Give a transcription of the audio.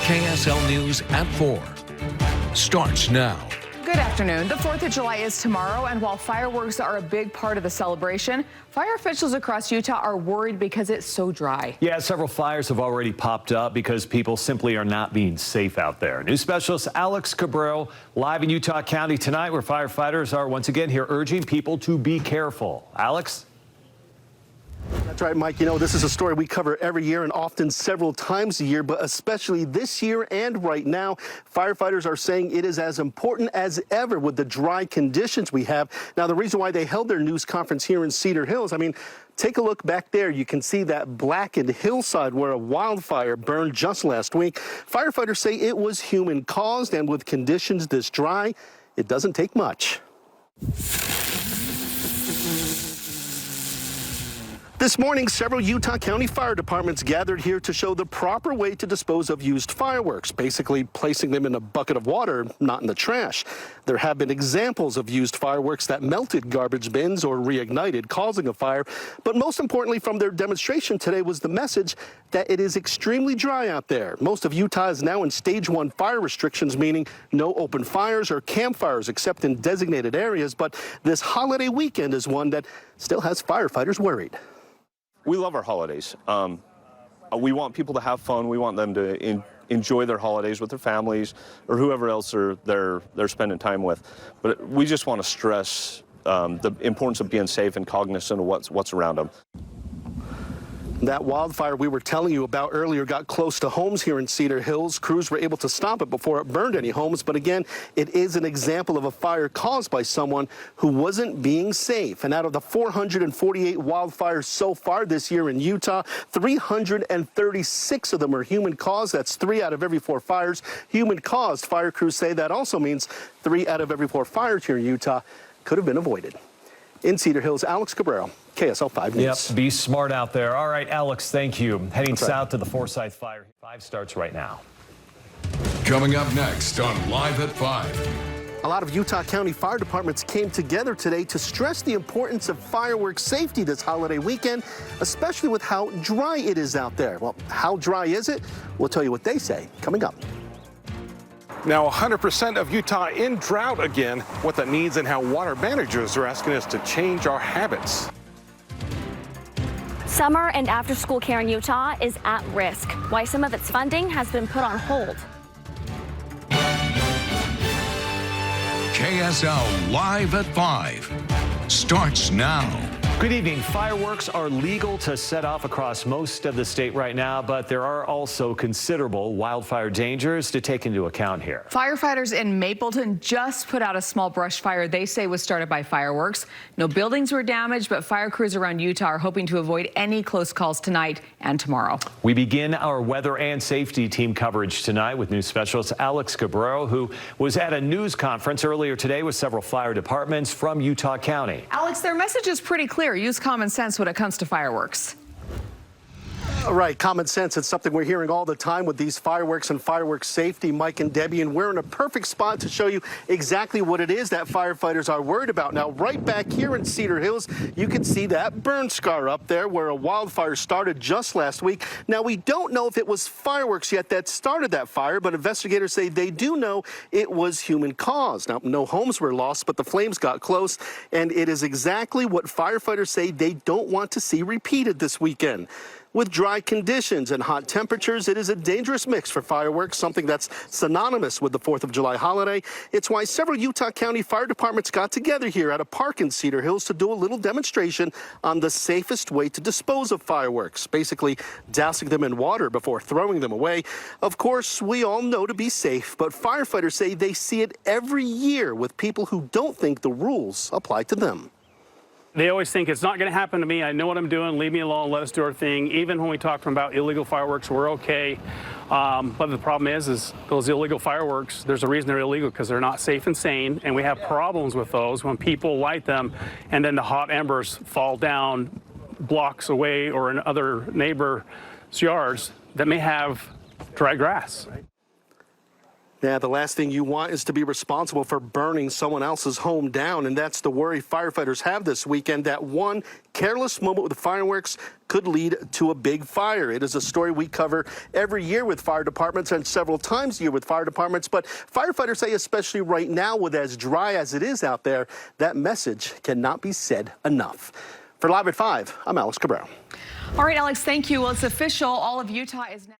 KSL News at 4 starts now. Good afternoon. The 4th of July is tomorrow, and while fireworks are a big part of the celebration, fire officials across Utah are worried because it's so dry. Yeah, several fires have already popped up because people simply are not being safe out there. News specialist Alex Cabral live in Utah County tonight, where firefighters are once again here urging people to be careful. Alex? That's right, Mike. You know, this is a story we cover every year and often several times a year, but especially this year and right now, firefighters are saying it is as important as ever with the dry conditions we have. Now, the reason why they held their news conference here in Cedar Hills, I mean, take a look back there. You can see that blackened hillside where a wildfire burned just last week. Firefighters say it was human caused, and with conditions this dry, it doesn't take much. This morning, several Utah County fire departments gathered here to show the proper way to dispose of used fireworks, basically placing them in a bucket of water, not in the trash. There have been examples of used fireworks that melted garbage bins or reignited, causing a fire. But most importantly from their demonstration today was the message that it is extremely dry out there. Most of Utah is now in stage 1 fire restrictions, meaning no open fires or campfires except in designated areas. But this holiday weekend is one that still has firefighters worried. We love our holidays. We want people to have fun. We want them to enjoy their holidays with their families or whoever else they're spending time with. But we just want to stress the importance of being safe and cognizant of what's around them. That wildfire we were telling you about earlier got close to homes here in Cedar Hills. Crews were able to stop it before it burned any homes. But again, it is an example of a fire caused by someone who wasn't being safe. And out of the 448 wildfires so far this year in Utah, 336 of them are human caused. That's 3 out of every 4 fires human caused. Fire crews say that also means 3 out of every 4 fires here in Utah could have been avoided. In Cedar Hills, Alex Cabral, KSL-5 News. Yep, be smart out there. All right, Alex, thank you. Heading south to the Forsyth Fire. 5 starts right now. Coming up next on Live at 5. A lot of Utah County fire departments came together today to stress the importance of fireworks safety this holiday weekend, especially with how dry it is out there. Well, how dry is it? We'll tell you what they say coming up. Now 100% of Utah in drought again, what that means and how water managers are asking us to change our habits. Summer and after-school care in Utah is at risk, why some of its funding has been put on hold. KSL Live at 5 starts now. Good evening. Fireworks are legal to set off across most of the state right now, but there are also considerable wildfire dangers to take into account here. Firefighters in Mapleton just put out a small brush fire they say was started by fireworks. No buildings were damaged, but fire crews around Utah are hoping to avoid any close calls tonight and tomorrow. We begin our weather and safety team coverage tonight with news specialist Alex Cabral, who was at a news conference earlier today with several fire departments from Utah County. Alex, their message is pretty clear. Use common sense when it comes to fireworks. Right, common sense. It's something we're hearing all the time with these fireworks and fireworks safety, Mike and Debbie, and we're in a perfect spot to show you exactly what it is that firefighters are worried about. Now, right back here in Cedar Hills, you can see that burn scar up there where a wildfire started just last week. Now, we don't know if it was fireworks yet that started that fire, but investigators say they do know it was human caused. Now, no homes were lost, but the flames got close, and it is exactly what firefighters say they don't want to see repeated this weekend. With dry conditions and hot temperatures, it is a dangerous mix for fireworks, something that's synonymous with the 4th of July holiday. It's why several Utah County fire departments got together here at a park in Cedar Hills to do a little demonstration on the safest way to dispose of fireworks, basically dousing them in water before throwing them away. Of course, we all know to be safe, but firefighters say they see it every year with people who don't think the rules apply to them. They always think it's not going to happen to me. I know what I'm doing. Leave me alone. Let us do our thing. Even when we talk to them about illegal fireworks, we're okay. But the problem is those illegal fireworks, there's a reason they're illegal, because they're not safe and sane. And we have problems with those when people light them and then the hot embers fall down blocks away or in other neighbors' yards that may have dry grass. Yeah, the last thing you want is to be responsible for burning someone else's home down, and that's the worry firefighters have this weekend, that one careless moment with the fireworks could lead to a big fire. It is a story we cover every year with fire departments and several times a year with fire departments, but firefighters say, especially right now with as dry as it is out there, that message cannot be said enough. For Live at 5, I'm Alex Cabral. All right, Alex, thank you. Well, it's official. All of Utah is now